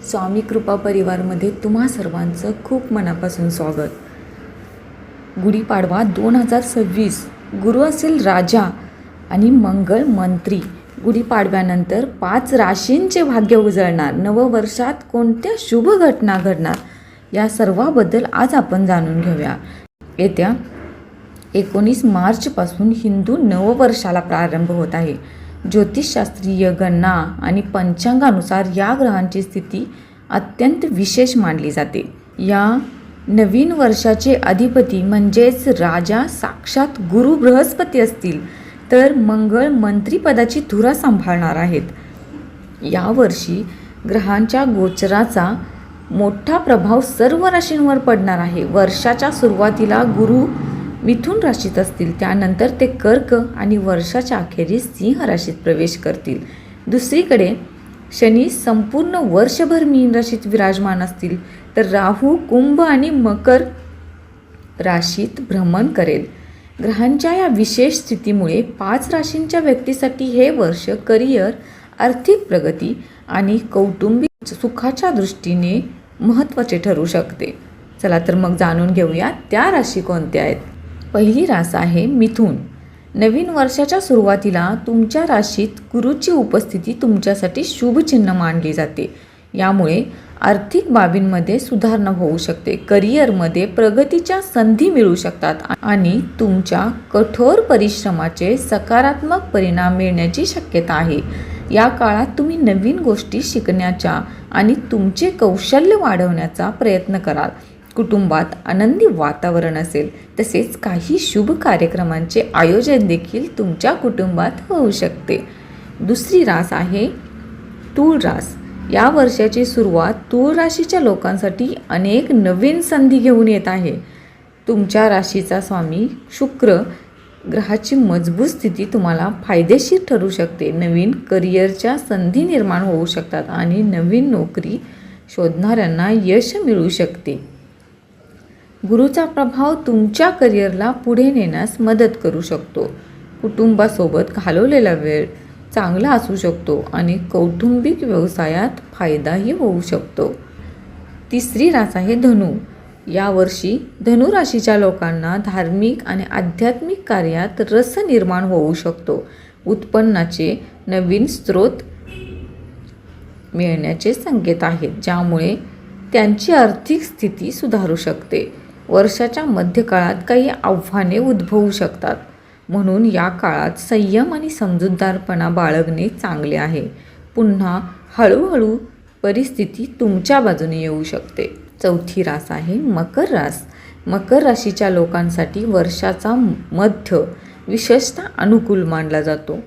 स्वामी कृपा परिवारमध्ये तुम्हा सर्वांचं खूप मनापासून स्वागत. गुढीपाडवा 2026 गुरु असेल राजा आणि मंगळ मंत्री. गुढीपाडव्यानंतर 5 राशींचे भाग्य उजळणार. नववर्षात कोणत्या शुभ घटना घडणार या सर्वाबद्दल आज आपण जाणून घेऊया. येत्या 19 मार्चपासून हिंदू नववर्षाला प्रारंभ होत आहे. ज्योतिषशास्त्रीय गणना आणि पंचांगानुसार या ग्रहांची स्थिती अत्यंत विशेष मानली जाते. या नवीन वर्षाचे अधिपती म्हणजेच राजा साक्षात गुरु बृहस्पती असतील, तर मंगळ मंत्रिपदाची धुरा सांभाळणार आहेत. यावर्षी ग्रहांच्या गोचराचा मोठा प्रभाव सर्व राशींवर पडणार आहे. वर्षाच्या सुरुवातीला गुरु मिथुन राशीत असतील, त्यानंतर ते कर्क आणि वर्षाच्या अखेरीस सिंह राशीत प्रवेश करतील. दुसरीकडे शनी संपूर्ण वर्षभर मीन राशीत विराजमान असतील, तर राहू कुंभ आणि मकर राशीत भ्रमण करेल. ग्रहांच्या या विशेष स्थितीमुळे 5 राशींच्या व्यक्तीसाठी हे वर्ष करिअर, आर्थिक प्रगती आणि कौटुंबिक सुखाच्या दृष्टीने महत्त्वाचे ठरू शकते. चला तर मग जाणून घेऊया त्या राशी कोणत्या आहेत. पहिली रास आहे मिथुन. नवीन वर्षाच्या सुरुवातीला तुमच्या राशीत गुरूची उपस्थिती तुमच्यासाठी शुभचिन्ह मानली जाते. यामुळे आर्थिक बाबींमध्ये सुधारणा होऊ शकते. करिअरमध्ये प्रगतीच्या संधी मिळू शकतात आणि तुमच्या कठोर परिश्रमाचे सकारात्मक परिणाम मिळण्याची शक्यता आहे. या काळात तुम्ही नवीन गोष्टी शिकण्याचा आणि तुमचे कौशल्य वाढवण्याचा प्रयत्न कराल. कुटुंबात आनंदी वातावरण असेल. तसेच काही शुभ कार्यक्रमांचे आयोजन देखील तुमच्या कुटुंबात होऊ शकते. दुसरी रास आहे तूळ रास. या वर्षाची सुरुवात तूळ राशीच्या लोकांसाठी अनेक नवीन संधी घेऊन येत आहे. तुमच्या राशीचा स्वामी शुक्र ग्रहाची मजबूत स्थिती तुम्हाला फायदेशीर ठरू शकते. नवीन करिअरच्या संधी निर्माण होऊ शकतात आणि नवीन नोकरी शोधणाऱ्यांना यश मिळू शकते. गुरूचा प्रभाव तुमच्या करिअरला पुढे नेण्यास मदत करू शकतो. कुटुंबासोबत घालवलेला वेळ चांगला असू शकतो आणि कौटुंबिक व्यवसायात फायदाही होऊ शकतो. तिसरी रास आहे धनु. यावर्षी धनुराशीच्या लोकांना धार्मिक आणि आध्यात्मिक कार्यात रस निर्माण होऊ शकतो. उत्पन्नाचे नवीन स्रोत मिळण्याचे संकेत आहेत, ज्यामुळे त्यांची आर्थिक स्थिती सुधारू शकते. वर्षाच्या मध्यकाळात काही आव्हाने उद्भवू शकतात, म्हणून या काळात संयम आणि समजूतदारपणा बाळगणे चांगले आहे. पुन्हा हळूहळू परिस्थिती तुमच्या बाजूने येऊ शकते. चौथी रास आहे मकर रास. मकर राशीच्या लोकांसाठी वर्षाचा मध्य विशेषतः अनुकूल मानला जातो.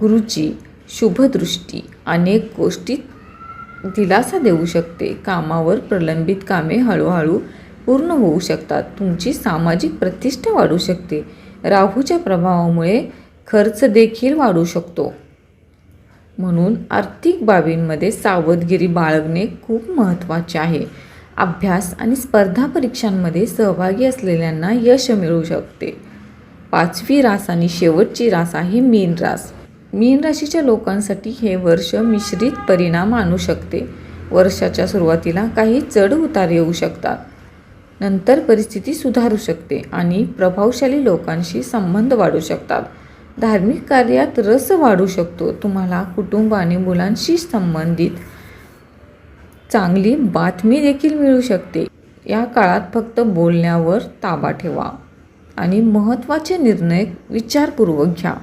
गुरूची शुभदृष्टी अनेक गोष्टीत दिलासा देऊ शकते. कामावर प्रलंबित कामे हळूहळू पूर्ण होऊ शकतात. तुमची सामाजिक प्रतिष्ठा वाढू शकते. राहूच्या प्रभावामुळे खर्च देखील वाढू शकतो, म्हणून आर्थिक बाबींमध्ये सावधगिरी बाळगणे खूप महत्त्वाचे आहे. अभ्यास आणि स्पर्धा परीक्षांमध्ये सहभागी असलेल्यांना यश मिळू शकते. 5वी रास आणि शेवटची रास आहे मीन रास. मीन राशीच्या लोकांसाठी हे वर्ष मिश्रित परिणाम आणू शकते. वर्षाच्या सुरुवातीला काही चढ उतार येऊ शकतात, नंतर परिस्थिती सुधारू शकते आणि प्रभावशाली लोकांशी संबंध वाढू शकतात. धार्मिक कार्यात रस वाढू शकतो. तुम्हाला कुटुंब आणि मुलांशी संबंधित चांगली बातमी देखील मिळू शकते. या काळात फक्त बोलण्यावर ताबा ठेवा आणि महत्त्वाचे निर्णय विचारपूर्वक घ्या.